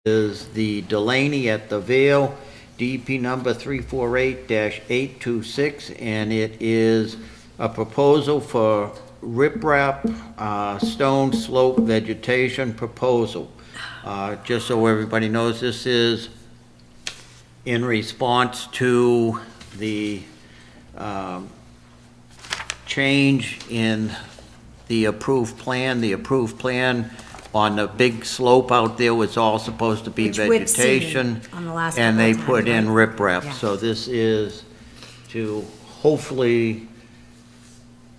is the Delaney at the Vale, DP number 348-826, and it is a proposal for riprap, stone slope vegetation proposal. Just so everybody knows, this is in response to the change in the approved plan. The approved plan on the big slope out there was all supposed to be Which we've vegetation. seen on the last And couple they of put times, in right? riprap. Yeah. So this is to hopefully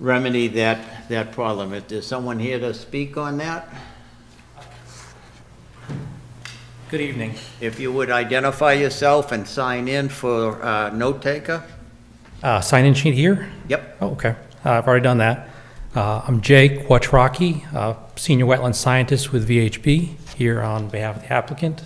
remedy that problem. If there's someone here to speak on that, Good evening. if you would identify yourself and sign in for note taker? Sign-in sheet here? Yep. Oh, okay. I've already done that. I'm Jay Quattrocki, Senior Wetland Scientist with VHB, here on behalf of the applicant.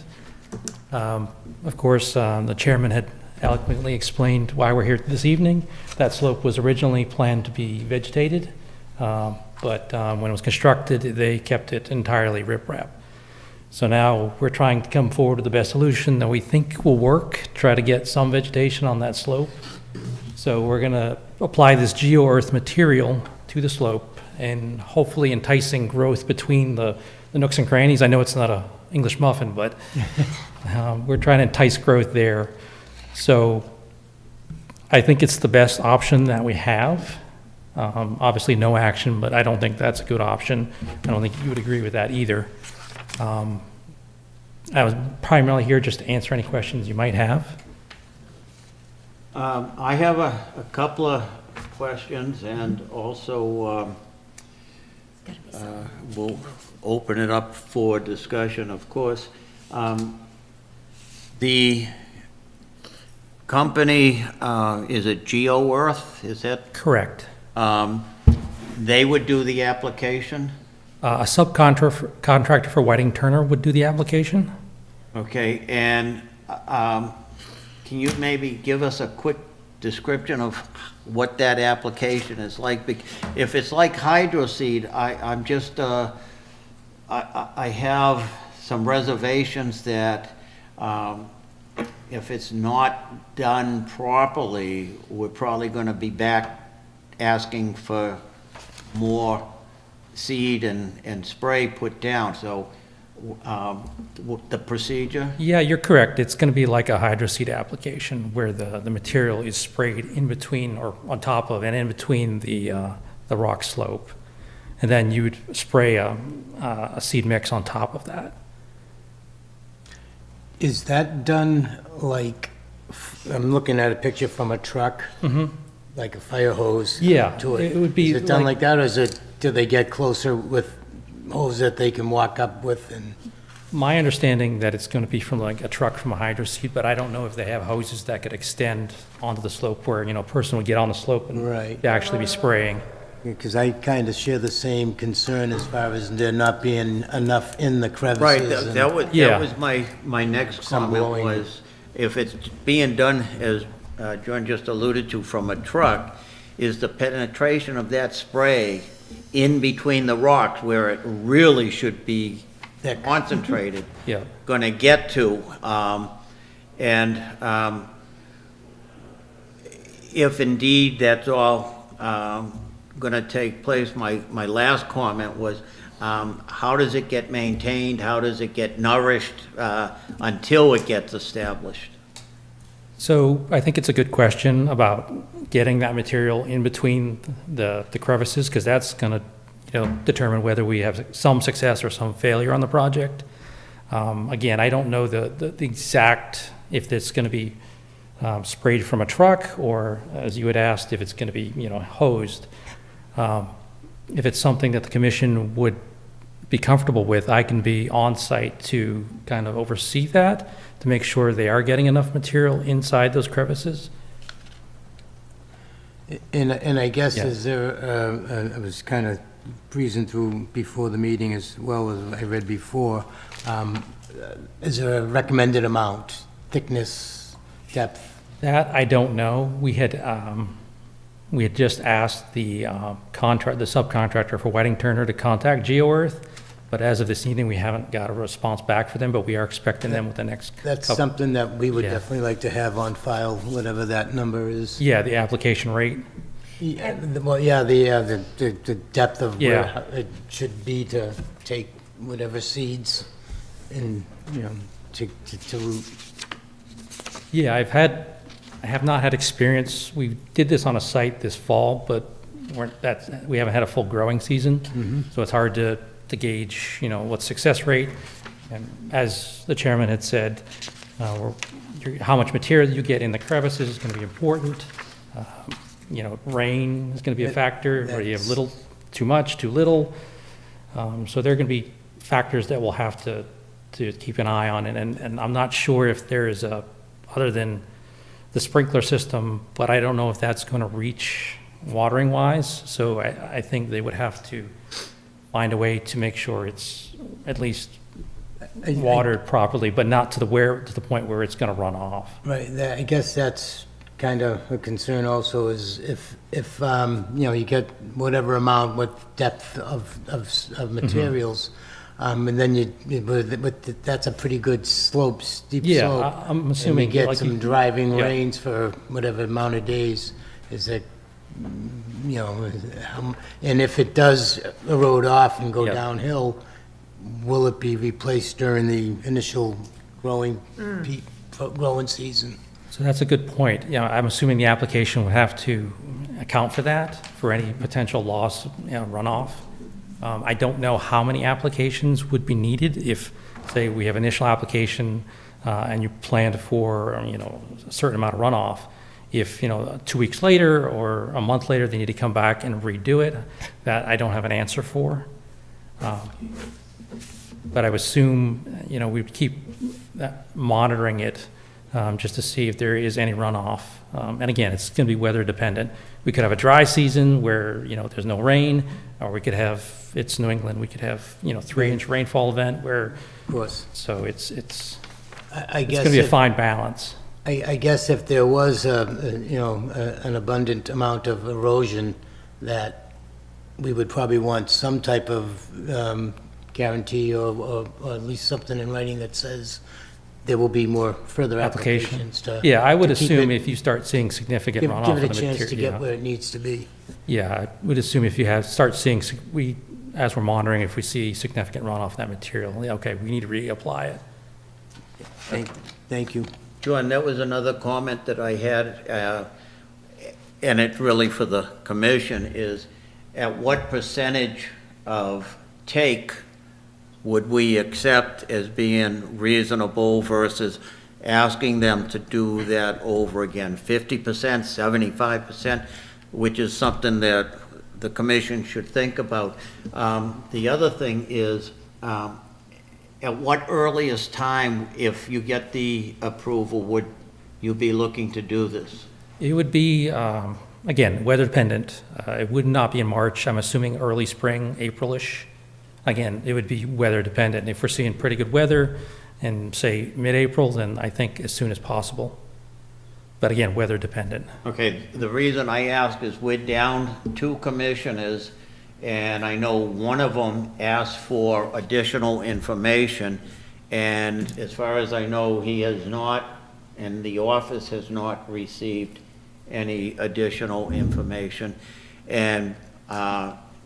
Of course, the chairman had eloquently explained why we're here this evening. That slope was originally planned to be vegetated, but when it was constructed, they kept it entirely riprap. So now we're trying to come forward with the best solution that we think will work, try to get some vegetation on that slope. So we're going to apply this geo-earth material to the slope and hopefully enticing growth between the nooks and crannies. I know it's not a English muffin, but we're trying to entice growth there. So I think it's the best option that we have. Obviously no action, but I don't think that's a good option. I don't think you would agree with that either. I was primarily here just to answer any questions you might have. I have a couple of questions, and also we'll open it up for discussion, of course. The company, is it GeoEarth? Is that? Correct. They would do the application? A subcontractor for Whiting Turner would do the application. Okay, and can you maybe give us a quick description of what that application is like? If it's like hydroseed, I'm just, I have some reservations that if it's not done properly, we're probably going to be back asking for more seed and spray put down. So the procedure? Yeah, you're correct. It's going to be like a hydroseed application where the material is sprayed in between or on top of and in between the rock slope. And then you would spray a seed mix on top of that. Is that done like, I'm looking at a picture from a truck, like a fire hose? Yeah, to it would be Is it done like- like that, or do they get closer with hose that they can walk up with and? My understanding that it's going to be from like a truck from a hydroseed, but I don't know if they have hoses that could extend onto the slope where, a person would get on the slope and Right. actually be spraying. Because I kind of share the same concern as far as there not being enough in the crevices. Right, and- Yeah. that was my next Some comment blowing. was, if it's being done, as John just alluded to, from a truck, is the penetration of that spray in between the rocks where it really should be Thick. concentrated, Yeah. going to get to. If indeed that's all going to take place, my last comment was, how does it get maintained? How does it get nourished until it gets established? So I think it's a good question about getting that material in between the crevices, because that's going to determine whether we have some success or some failure on the project. Again, I don't know the exact, if it's going to be sprayed from a truck, or as you had asked, if it's going to be hosed. If it's something that the commission would be comfortable with, I can be on site to kind of oversee that, to make sure they are getting enough material inside those crevices. And I guess, Yeah. is there, I was kind of breezing through before the meeting as well as I read before, is there a recommended amount, thickness, depth? That I don't know. We had just asked the subcontractor for Whiting Turner to contact GeoEarth But as of this evening, we haven't got a response back for them, but we are expecting them with the next That's couple. something that we would Yeah. definitely like to have on file, whatever that number is. Yeah, the application rate. Yeah, well, yeah, the depth of where Yeah. it should be to take whatever seeds and, you know, to root. Yeah, I have not had experience. We did this on a site this fall, but we haven't had a full growing season. So it's hard to gauge, what success rate. And as the chairman had said, how much material you get in the crevices is going to be important. Rain is going to be a factor, where you have little, too much, too little. So there are going to be factors that we'll have to keep an eye on. And I'm not sure if there is other than the sprinkler system, but I don't know if that's going to reach watering wise. So I think they would have to find a way to make sure it's at least watered properly, but not to the point where it's going to run off. Right, I guess that's kind of a concern also, is if you get whatever amount, what depth of materials, and then that's a pretty good slope, steep Yeah, slope. I'm assuming. And you get like some driving yeah. rains for whatever amount of days, is that, and if it does erode off and go Yeah. downhill, will it be replaced during the initial growing season? So that's a good point. I'm assuming the application would have to account for that, for any potential loss, runoff. I don't know how many applications would be needed if, say, we have initial application and you planned for, a certain amount of runoff. If, 2 weeks later or a month later, they need to come back and redo it, that I don't have an answer for. But I would assume, we'd keep monitoring it just to see if there is any runoff. And again, it's going to be weather dependent. We could have a dry season where, there's no rain, or we could have, it's New England, we could have, 3-inch rainfall event where, Of course. so it's I going guess to be a if- fine balance. I guess if there was an abundant amount of erosion, that we would probably want some type of guarantee or at least something in writing that says there will be more further applications to. Yeah, I would to keep assume it- if you start seeing significant runoff Give of it the a chance to material. get where it needs to be. Yeah, I would assume if you start seeing, as we're monitoring, if we see significant runoff of that material, okay, we need to reapply it. Thank you. John, that was another comment that I had, and it's really for the commission, is at what percentage of take would we accept as being reasonable versus asking them to do that over again? 50%, 75%, which is something that the commission should think about. The other thing is, at what earliest time, if you get the approval, would you be looking to do this? It would be, again, weather dependent. It would not be in March. I'm assuming early spring, April-ish. Again, it would be weather dependent. If we're seeing pretty good weather in, say, mid-April, then I think as soon as possible. But again, weather dependent. Okay, the reason I ask is we're down 2 commissioners, and I know one of them asked for additional information, and as far as I know, he has not, and the office has not received any additional information. And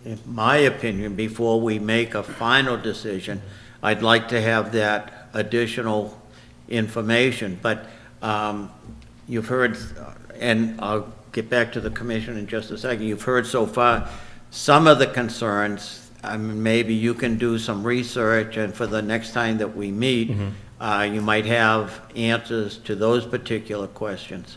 in my opinion, before we make a final decision, I'd like to have that additional information. But you've heard, and I'll get back to the commission in just a second, you've heard so far some of the concerns. I mean, maybe you can do some research, and for the next time that we meet, you might have answers to those particular questions.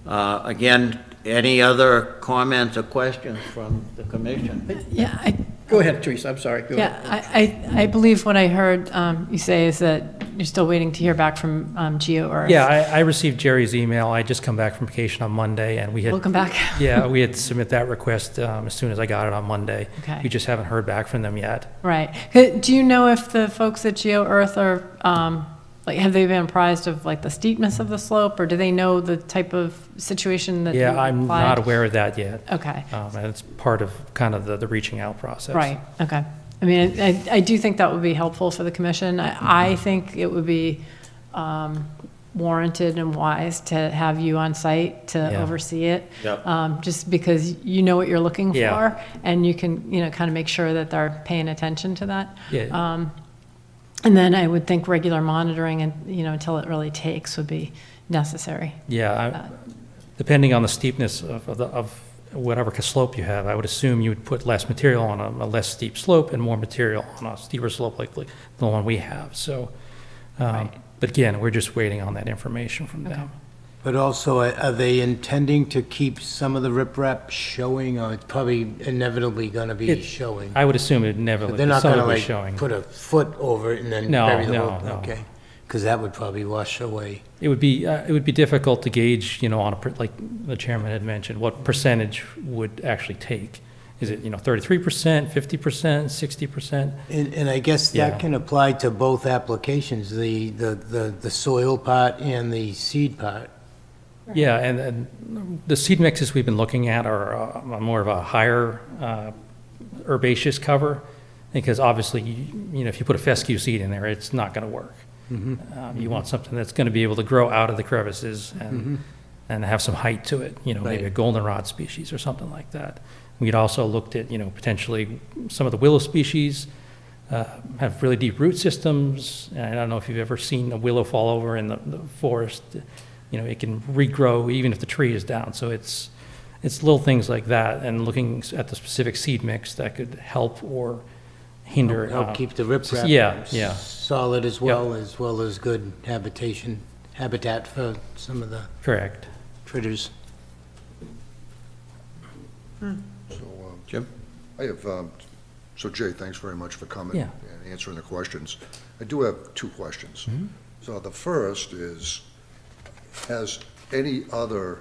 Again, any other comments or questions from the commission? Yeah, Go ahead, Teresa, I'm sorry. Go ahead. I believe what I heard you say is that you're still waiting to hear back from GeoEarth. Yeah, I received Jerry's email. I just come back from vacation on Monday, and we had. Welcome back. Yeah, we had to submit that request as soon as I got it on Monday. Okay. We just haven't heard back from them yet. Right. Do you know if the folks at GeoEarth are, have they been apprised of the steepness of the slope, or do they know the type of situation that Yeah, you I'm applied? not aware of that yet. Okay. And it's part of kind of the reaching out process. Right, okay. I mean, I do think that would be helpful for the commission. I think it would be warranted and wise to have you on site to Yeah. oversee it. Yep. Just because you know what you're looking Yeah. for, and you can, kind of make sure that they're paying attention to that. Yeah. And then I would think regular monitoring and, until it really takes would be necessary. Yeah, depending on the steepness of whatever slope you have, I would assume you would put less material on a less steep slope and more material on a steeper slope like the one we have, so. But again, we're just waiting on that information from them. But also, are they intending to keep some of the riprap showing, or it's probably inevitably gonna be showing? I would assume it never, They're not some gonna of it like showing. put a foot over it and then No, bury the no, whole, no. okay? Because that would probably wash away. It would be difficult to gauge, on like the chairman had mentioned, what percentage would actually take. Is it, 33%, 50%, 60%? And I guess Yeah. that can apply to both applications, the soil part and the seed part. Yeah, and the seed mixes we've been looking at are more of a higher herbaceous cover, because obviously, if you put a fescue seed in there, it's not going to work. You want something that's going to be able to grow out of the crevices and have some height to it, maybe a Right. goldenrod species or something like that. We'd also looked at, potentially some of the willow species have really deep root systems. And I don't know if you've ever seen a willow fall over in the forest. It can regrow even if the tree is down. So it's little things like that, and looking at the specific seed mix that could help or hinder. Help keep the riprap Yeah. solid as well as good habitat for some of the Correct. critters. Jim? I have, so Jay, thanks very much for coming Yeah. and answering the questions. I do have two questions. So the first is, has any other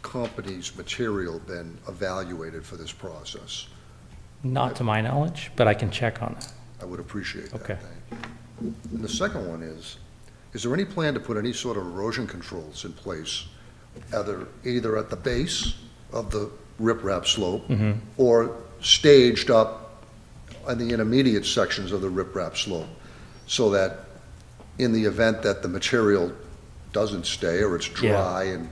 company's material been evaluated for this process? Not to my knowledge, but I can check on that. I would appreciate that. Okay. Thank you. And the second one is there any plan to put any sort of erosion controls in place, either at the base of the riprap slope or staged up on the intermediate sections of the riprap slope, so that in the event that the material doesn't stay or it's dry, and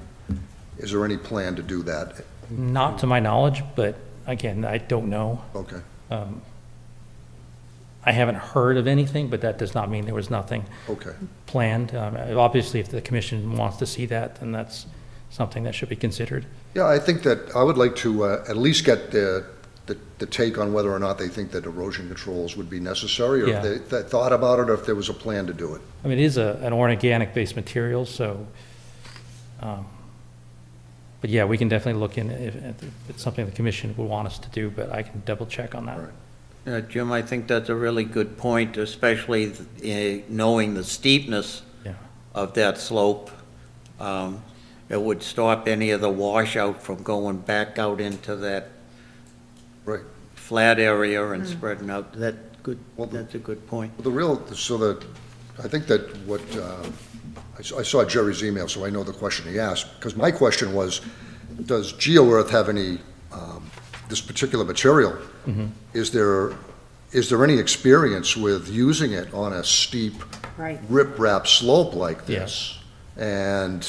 is there any plan to do that? Not to my knowledge, but again, I don't know. Okay, I haven't heard of anything, but that does not mean there was nothing okay. planned. Obviously, if the commission wants to see that, then that's something that should be considered. Yeah, I think that I would like to at least get the take on whether or not they think that erosion controls would be necessary, or Yeah. if they thought about it, or if there was a plan to do it. I mean, it is an organic-based material, so, but yeah, we can definitely look in if it's something the commission would want us to do, but I can double-check on that. Right. Jim, I think that's a really good point, especially knowing the steepness Yeah. of that slope. It would stop any of the washout from going back out into that Right. flat area and spreading out. That's a good point. I think that what, I saw Jerry's email, so I know the question he asked, because my question was, does GeoEarth have any, this particular material, is there any experience with using it on a steep riprap slope like this? And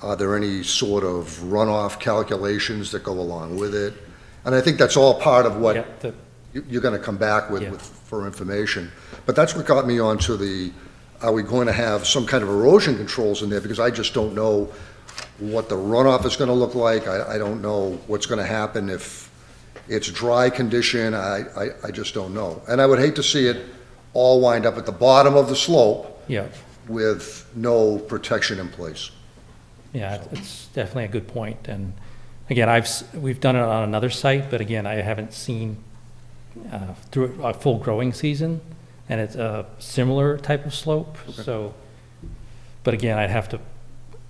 are there any sort of runoff calculations that go along with it? And I think that's all part of what Yeah, you're going to come back Yeah. with for information. But that's what got me onto are we going to have some kind of erosion controls in there? Because I just don't know what the runoff is going to look like. I don't know what's going to happen if it's dry condition. I just don't know. And I would hate to see it all wind up at the bottom of the slope Yeah, with no protection in place. yeah, it's definitely a good point. And again, we've done it on another site, but again, I haven't seen through a full growing season, and it's a similar type of slope, so, but again, I'd have to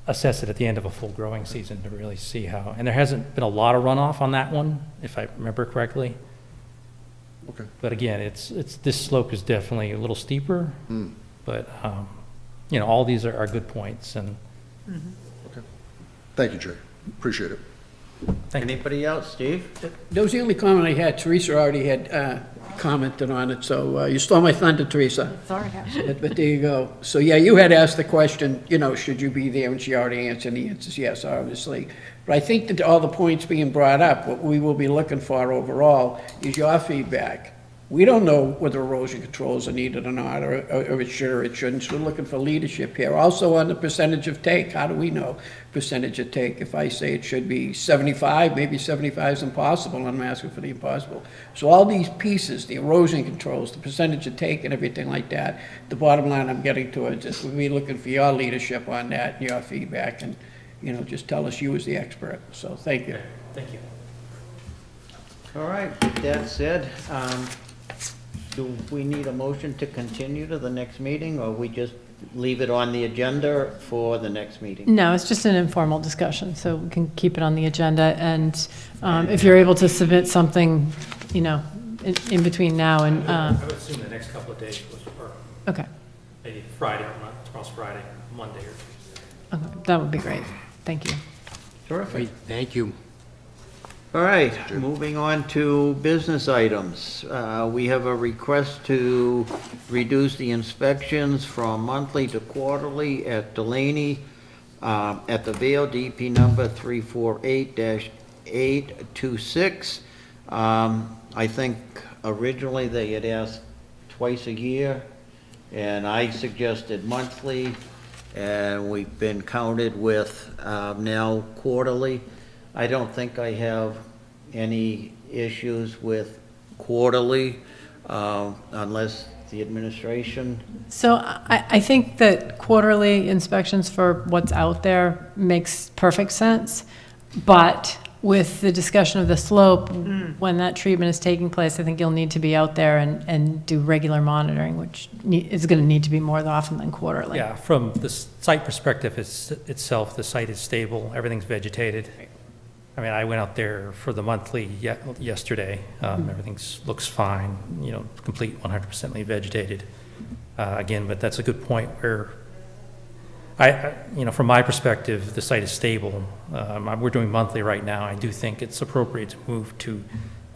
assess it at the end of a full growing season to really see how, and there hasn't been a lot of runoff on that one, if I remember correctly. Okay. But again, this slope is definitely a little steeper, but, all these are good points, and Thank you, Jay. Appreciate it. thank you. Anybody else, Steve? That was the only comment I had. Teresa already had commented on it, so you stole my thunder, Teresa. Sorry. But there you go. So, yeah, you had asked the question, should you be there, and she already answered, and the answer is yes, obviously. But I think that all the points being brought up, what we will be looking for overall is your feedback. We don't know whether erosion controls are needed or not, or it should or it shouldn't. So we're looking for leadership here. Also on the percentage of take, how do we know percentage of take? If I say it should be 75, maybe 75 is impossible, and I'm asking for the impossible. So all these pieces, the erosion controls, the percentage of take and everything like that, the bottom line I'm getting to is just we'll be looking for your leadership on that, your feedback, and, just tell us you as the expert. So thank you. Thank you. All right, with that said, do we need a motion to continue to the next meeting, or we just leave it on the agenda for the next meeting? No, it's just an informal discussion, so we can keep it on the agenda. And if you're able to submit something, in between now and, I would assume the next couple of days was, or okay, maybe Friday, tomorrow's Friday, Monday or Tuesday. okay, that would be great. Thank you. Terrific. Great, thank you. All right, moving on to business items. We have a request to reduce the inspections from monthly to quarterly at Delaney, at the Vale, DP number 348-826. I think originally they had asked twice a year, and I suggested monthly, and we've been counted with now quarterly. I don't think I have any issues with quarterly, unless the administration. So I think that quarterly inspections for what's out there makes perfect sense, but with the discussion of the slope, when that treatment is taking place, I think you'll need to be out there and do regular monitoring, which is going to need to be more often than quarterly. Yeah, from the site perspective itself, the site is stable, everything's vegetated. I mean, I went out there for the monthly yesterday. Everything looks fine, complete 100% vegetated. Again, but that's a good point where from my perspective, the site is stable. We're doing monthly right now. I do think it's appropriate to move to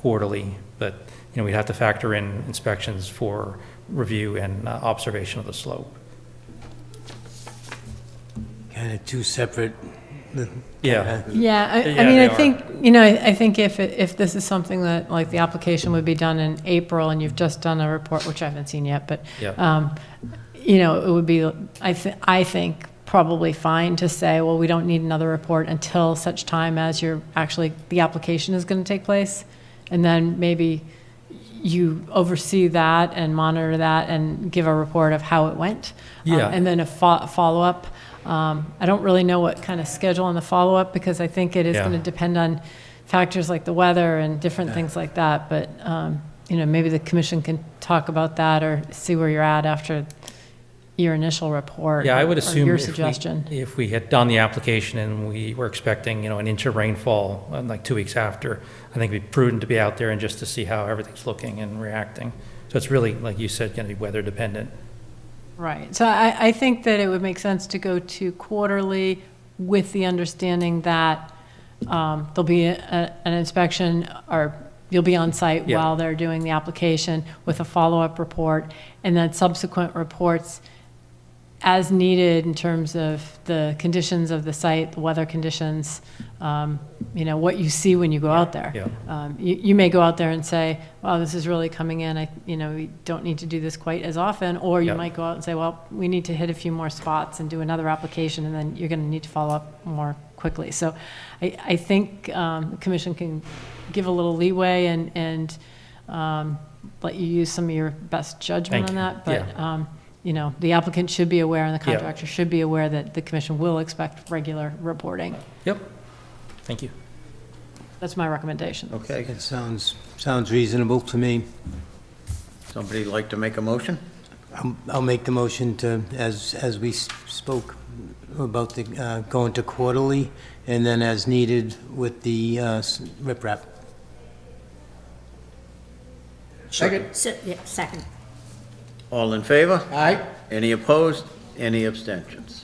quarterly, but, we'd have to factor in inspections for review and observation of the slope. Kind of two separate. Yeah. Yeah, I Yeah, mean, they I think, I think if this is something that, like, the application would be done in April and you've just done a report, which I haven't seen yet, but, Yeah. it would be, I think, probably fine to say, well, we don't need another report until such time as the application is going to take place. And then maybe you oversee that and monitor that and give a report of how it went. Yeah. And then a follow-up. I don't really know what kind of schedule on the follow-up, because I think it is Yeah. going to depend on factors like the weather and different things like that. But, maybe the commission can talk about that or see where you're at after your initial report. Yeah, I would or assume your if suggestion. if we had done the application and we were expecting, an inch of rainfall like 2 weeks after, I think it'd be prudent to be out there and just to see how everything's looking and reacting. So it's really, like you said, going to be weather dependent. Right. So I think that it would make sense to go to quarterly with the understanding that there'll be an inspection, or you'll be on site Yeah. while they're doing the application with a follow-up report, and then subsequent reports as needed in terms of the conditions of the site, the weather conditions, what you see when you go out there. Yeah. You may go out there and say, wow, this is really coming in, we don't need to do this quite as often, or you Yeah. might go out and say, well, we need to hit a few more spots and do another application, and then you're going to need to follow up more quickly. So I think the commission can give a little leeway and let you use some of your best judgment Thank on you. that. But, the applicant should be aware and the Yeah. contractor should be aware that the commission will expect regular reporting. Yep. Thank you. That's my recommendation. Okay, It sounds reasonable to me. somebody like to make a motion? I'll make the motion to, as we spoke about the, going to quarterly, and then as needed with the riprap. Second? Second. All in favor? Aye? Any opposed? Any abstentions?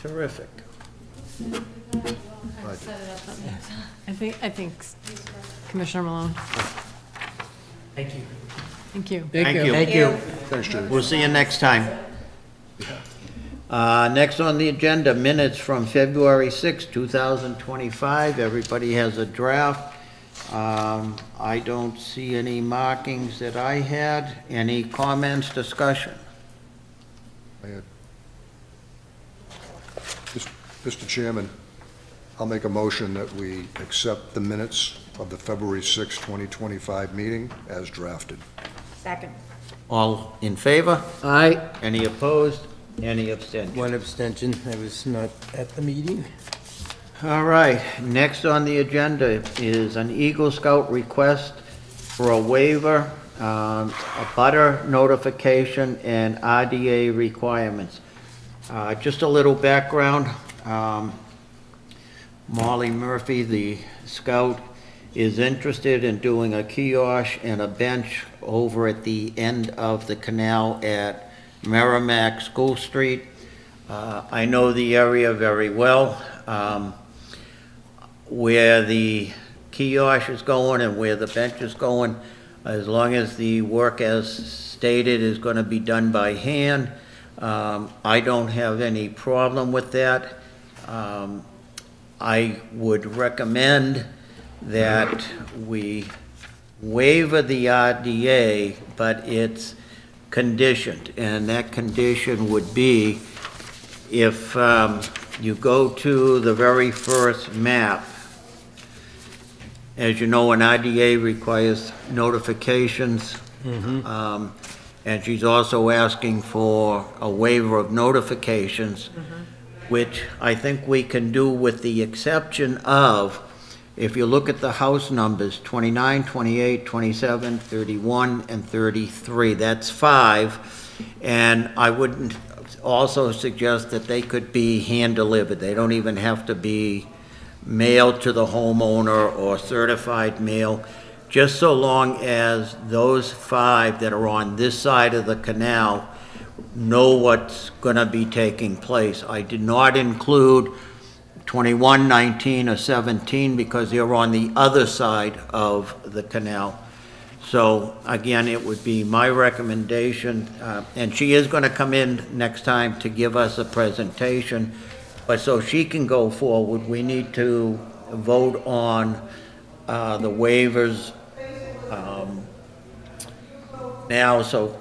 Terrific. I think Commissioner Malone. Thank you. Thank you. Thank you. Thank you. Thanks, Jerry. We'll see you next time. Next on the agenda, minutes from February 6, 2025. Everybody has a draft. I don't see any markings that I had. Any comments, discussion? Mr. Chairman, I'll make a motion that we accept the minutes of the February 6, 2025 meeting as drafted. Second. All in favor? Aye. Any opposed? Any abstention? One abstention, I was not at the meeting. All right, next on the agenda is an Eagle Scout request for a waiver, a butter notification, and RDA requirements. Just a little background. Molly Murphy, the scout, is interested in doing a kiosk and a bench over at the end of the canal at Merrimack School Street. I know the area very well. Where the kiosk is going and where the bench is going, as long as the work as stated is going to be done by hand, I don't have any problem with that. I would recommend that we waiver the RDA, but it's conditioned, and that condition would be if you go to the very first map. As you know, an RDA requires notifications, and she's also asking for a waiver of notifications, which I think we can do with the exception of, if you look at the house numbers, 29, 28, 27, 31, and 33, that's 5, and I wouldn't also suggest that they could be hand-delivered. They don't even have to be mailed to the homeowner or certified mail, just so long as those 5 that are on this side of the canal know what's going to be taking place. I did not include 21, 19, or 17 because they're on the other side of the canal. So again, it would be my recommendation, and she is going to come in next time to give us a presentation, but so she can go forward, we need to vote on the waivers now, so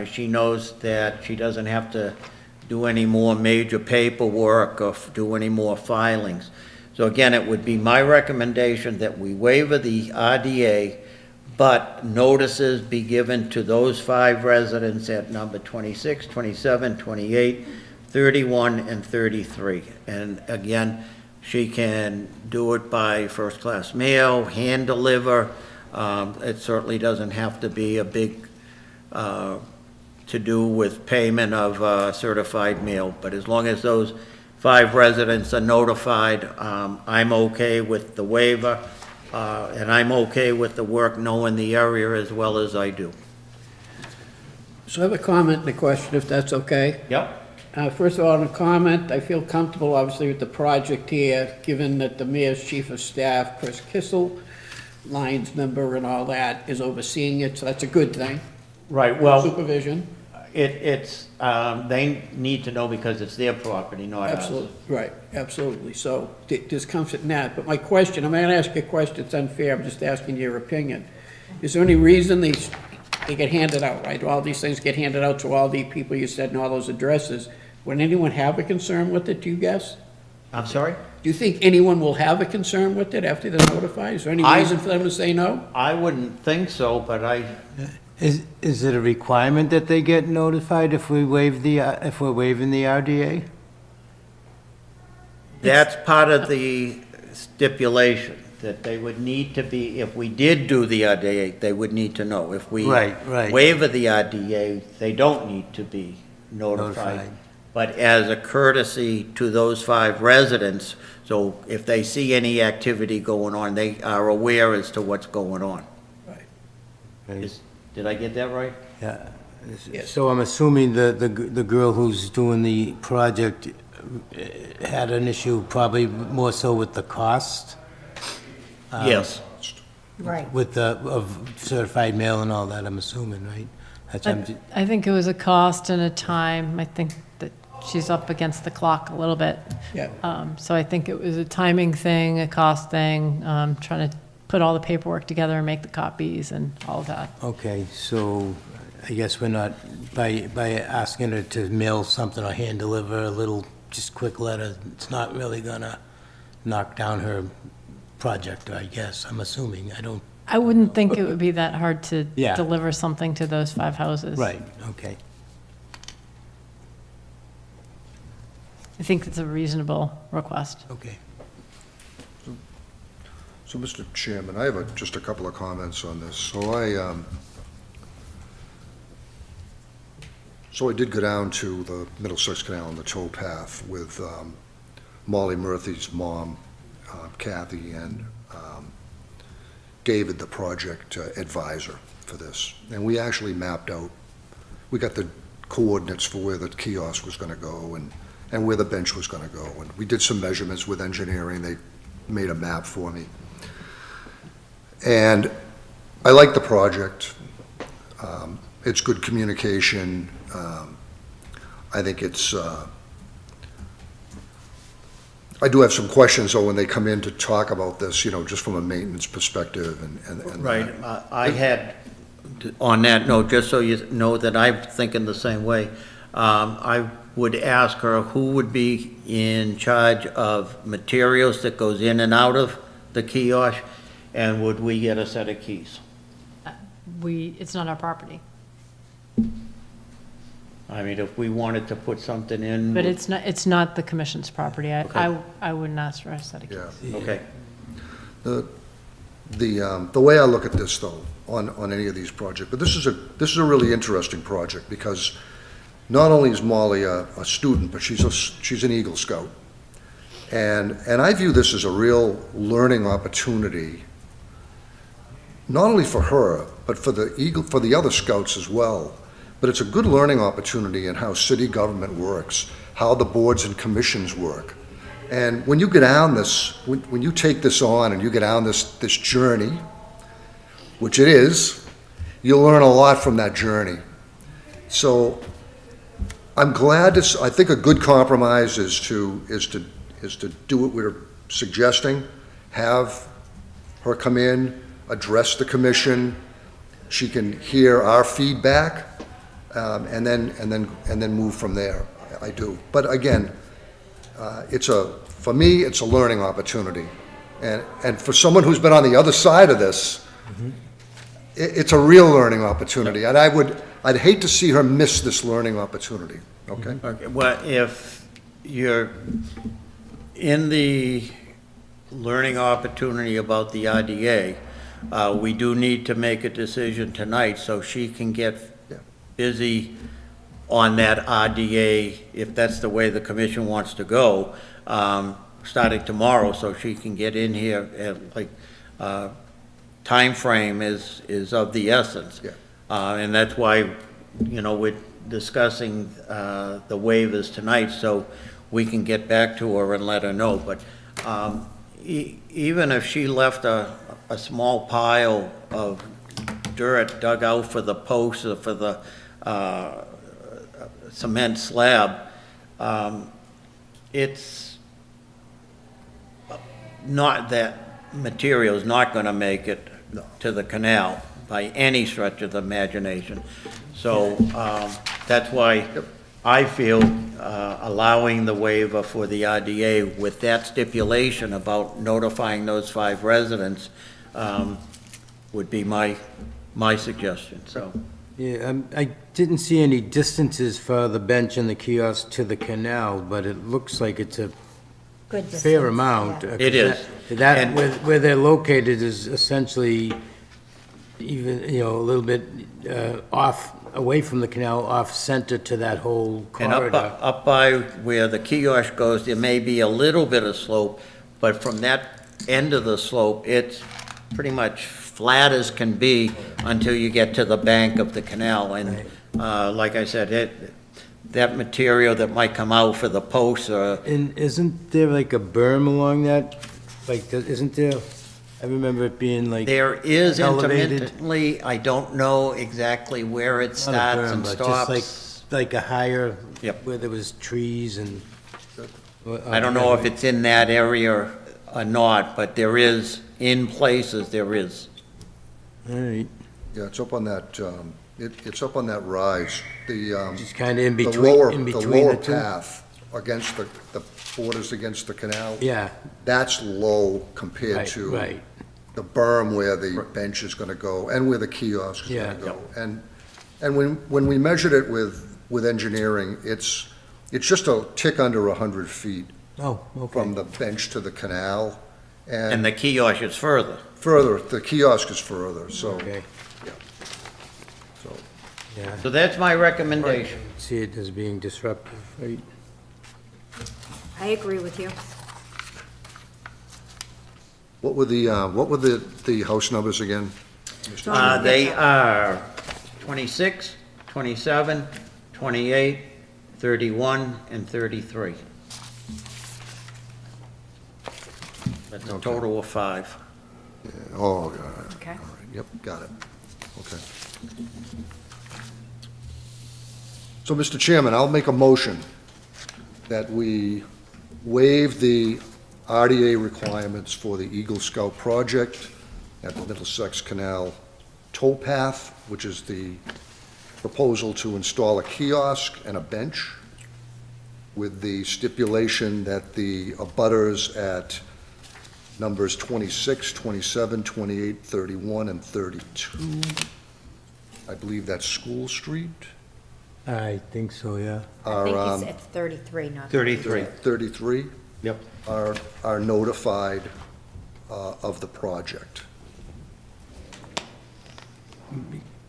she knows that she doesn't have to do any more major paperwork or do any more filings. So again, it would be my recommendation that we waiver the RDA, but notices be given to those 5 residents at number 26, 27, 28, 31, and 33. And again, she can do it by first-class mail, hand deliver. It certainly doesn't have to be a big to-do with payment of certified mail. But as long as those 5 residents are notified, I'm okay with the waiver. And I'm okay with the work knowing the area as well as I do. So I have a comment and a question, if that's okay. Yep. First of all, on a comment, I feel comfortable, obviously, with the project here, given that the mayor's chief of staff, Chris Kissel, Lions member and all that, is overseeing it, so that's a good thing. Right, well, Supervision. it's, they need to know because it's their property, not ours. Absolutely, right, absolutely. So there's comfort in that. But my question, I'm going to ask you a question, it's unfair, I'm just asking your opinion. Is there any reason they get handed out, right? All these things get handed out to all the people you said and all those addresses. Would anyone have a concern with it, do you guess? I'm sorry? Do you think anyone will have a concern with it after they're notified? Is there any reason for them to say no? I wouldn't think so, but Is it a requirement that they get notified if we waive the, if we're waiving the RDA? that's part of the stipulation, that they would need to be, if we did do the RDA, they would need to know. If we Right. waiver the RDA, they don't need to be notified. Notified. But as a courtesy to those 5 residents, so if they see any activity going on, they are aware as to what's going on. Did I get that right? Yeah. Yes. So I'm assuming the girl who's doing the project had an issue probably more so with the cost? Yes. Right. With the, of certified mail and all that, I'm assuming, right? That's, I think it was a cost and a time. I think that she's up against the clock a little bit. Yeah. So I think it was a timing thing, a cost thing, trying to put all the paperwork together and make the copies and all of that. okay, so I guess we're not, by asking her to mail something or hand deliver a little, just quick letter, it's not really gonna knock down her project, I guess, I'm assuming, I don't, I wouldn't think it would be that hard to Yeah. deliver something to those 5 houses. right, okay. I think it's a reasonable request. Okay. So, Mr. Chairman, I have just a couple of comments on this. So I did go down to the Middlesex Canal and the towpath with Molly Murphy's mom, Kathy, and David, the project advisor for this. And we actually mapped out, we got the coordinates for where the kiosk was going to go and where the bench was going to go. And we did some measurements with engineering. They made a map for me. And I like the project. It's good communication. I think it's, I do have some questions, though, when they come in to talk about this, just from a maintenance perspective and. Right, I had, on that note, just so you know that I'm thinking the same way, I would ask her who would be in charge of materials that goes in and out of the kiosk, and would we get a set of keys? It's not our property. I mean, if we wanted to put something in. But it's not the commission's property. Okay. I wouldn't ask for a set of keys. Yeah. Okay, The way I look at this, though, on any of these projects, but this is a really interesting project, because not only is Molly a student, but she's an Eagle Scout. And I view this as a real learning opportunity, not only for her, but for the other scouts as well. But it's a good learning opportunity in how city government works, how the boards and commissions work. And when you get down this, when you take this on and you get down this journey, which it is, you'll learn a lot from that journey. So I'm glad I think a good compromise is to do what we're suggesting, have her come in, address the commission, she can hear our feedback, and then move from there. I do. But again, for me, it's a learning opportunity. And for someone who's been on the other side of this, it's a real learning opportunity. And I'd hate to see her miss this learning opportunity, okay? okay, well, if you're in the learning opportunity about the RDA, we do need to make a decision tonight so she can get busy on that RDA, if that's the way the commission wants to go, starting tomorrow, so she can get in here, timeframe is of the essence. Yeah. And that's why, we're discussing the waivers tonight, so we can get back to her and let her know. But even if she left a small pile of dirt dug out for the posts or for the cement slab, it's not, that material is not going to make it to the canal by any stretch of the imagination. So that's why I feel allowing the waiver for the RDA with that stipulation about notifying those 5 residents would be my suggestion, so. Yeah, I didn't see any distances for the bench and the kiosk to the canal, but it looks like it's a Good distance. fair amount. Yeah. It is. That, And- where they're located is essentially even, a little bit off, away from the canal, off-center to that whole And corridor. up by where the kiosk goes, there may be a little bit of slope, but from that end of the slope, it's pretty much flat as can be until you get to the bank of the canal. And like I said, that material that might come out for the posts or, And isn't there like a berm along that? Like, isn't there, I remember it being like. There is Elevated. intermittently, I don't know exactly where it not a starts berm, and but just stops. like a higher. Yep. Where there was trees and. I don't know if it's in that area or not, but there is, in places, there is. All right, Yeah, it's up on that, it's up on that rise. just kind of in The between, lower, in the between lower the two. path against the borders against the canal, Yeah, that's low compared right, to right. the berm where the bench is gonna go and where the kiosk is Yeah. gonna go. And when we measured it with engineering, it's just a tick under 100 feet Oh, okay. from the bench to the canal. And the kiosk is further. Further, the kiosk is further, so, Okay, so, yeah. So that's my recommendation. See it as being disruptive, right? I agree with you. what were the house numbers again? They are 26, 27, 28, 31, and 33. That's a total of 5. Oh, all right, Okay. all right, yep, got it, okay. So, Mr. Chairman, I'll make a motion that we waive the RDA requirements for the Eagle Scout project at the Middlesex Canal towpath, which is the proposal to install a kiosk and a bench, with the stipulation that the abutters at numbers 26, 27, 28, 31, and 32, I believe that's School Street, I think so, yeah. I think are, it's 33, not. 33. 33, Yep. are notified of the project.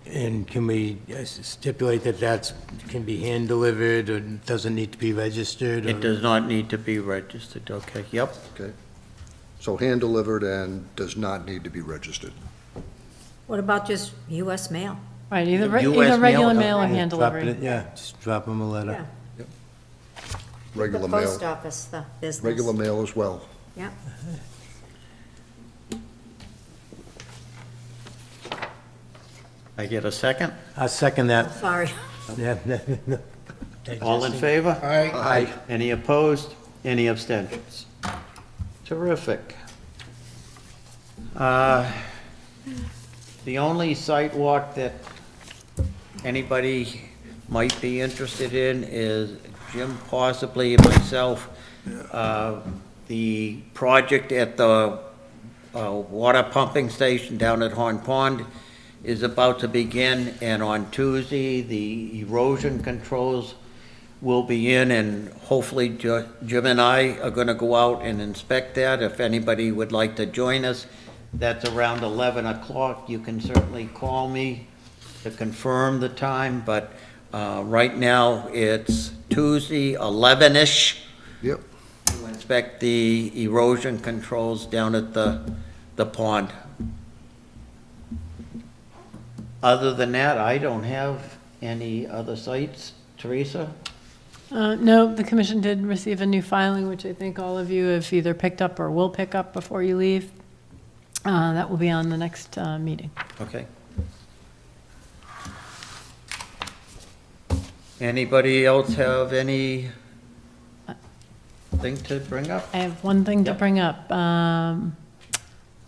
And can we stipulate that can be hand-delivered, or doesn't need to be registered? It or- does not need to be registered, okay, yep. Okay? So hand-delivered and does not need to be registered. What about just US mail? Right, either, US either mail, regular no. mail or hand Drop delivery. it- Yeah, just drop them a letter. Yeah. Regular The post mail, office, the business. regular mail as well. Yeah. I get a second? I'll second that. Sorry. Yeah. All in favor? Aye. Any opposed? Any abstentions? Terrific. The only site walk that anybody might be interested in is Jim possibly and myself. The project at the water pumping station down at Horn Pond is about to begin, and on Tuesday, the erosion controls will be in, and hopefully Jim and I are gonna go out and inspect that. If anybody would like to join us, that's around 11 o'clock. You can certainly call me to confirm the time, but right now, it's Tuesday, 11-ish, Yep. to inspect the erosion controls down at the pond. Other than that, I don't have any other sites. Teresa? No, the commission did receive a new filing, which I think all of you have either picked up or will pick up before you leave. That will be on the next meeting. Okay. Anybody else have any thing to bring up? I have one thing to Yep. bring up.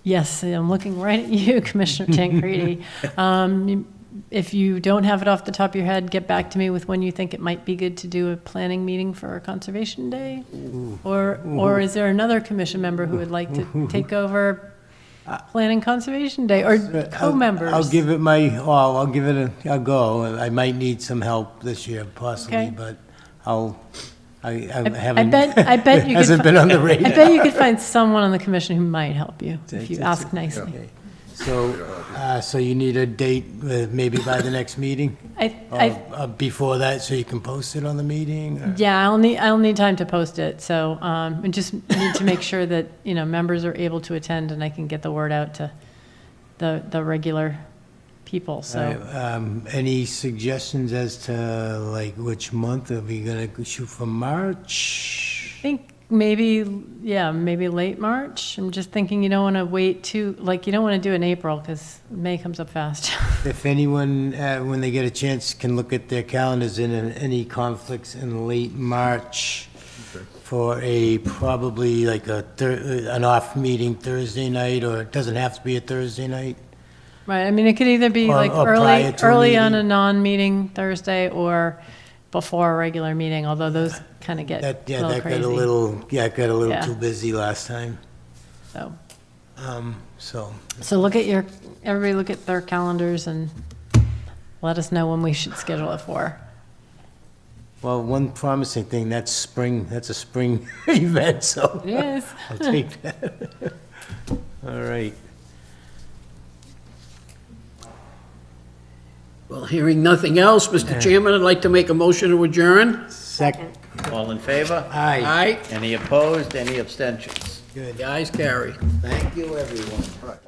Yes, I'm looking right at you, Commissioner Tancredi. If you don't have it off the top of your head, get back to me with when you think it might be good to do a planning meeting for a Conservation Day? Or is there another commission member who would like to take over Planning Conservation Day, or co-members? I'll give it I'll give it a go. I might need some help this year possibly, Okay. but I I haven't. bet you could. Hasn't been on the radar. I bet you could find someone on the commission who might help you if you ask nicely. Okay. So you need a date, maybe by the next meeting? Before that, so you can post it on the meeting? or- Yeah, I'll need time to post it, so, I just need to make sure that, members are able to attend and I can get the word out to the regular people, so. Any suggestions as to like which month? Are we gonna shoot for March? I think maybe, yeah, maybe late March. I'm just thinking you don't want to wait too, like, you don't want to do it in April because May comes up fast. If anyone, when they get a chance, can look at their calendars in any conflicts in late March for a, probably like an off meeting Thursday night, or it doesn't have to be a Thursday night. Right, I mean, it could either be Or- like or prior early, to a early on a meeting. non-meeting Thursday or before a regular meeting, although those kind of get a Yeah, little that got a crazy. little, yeah, it got a little Yeah. too busy last time, So, so. so look at everybody look at their calendars and let us know when we should schedule it for. Well, one promising thing, that's a spring event, so It is. I'll take that. All right. Well, hearing nothing else, Mr. Chairman, I'd like to make a motion to adjourn. Second. All in favor? Aye. Aye, Any opposed? Any abstentions? Good. the ayes carry. Thank you, everyone. All right.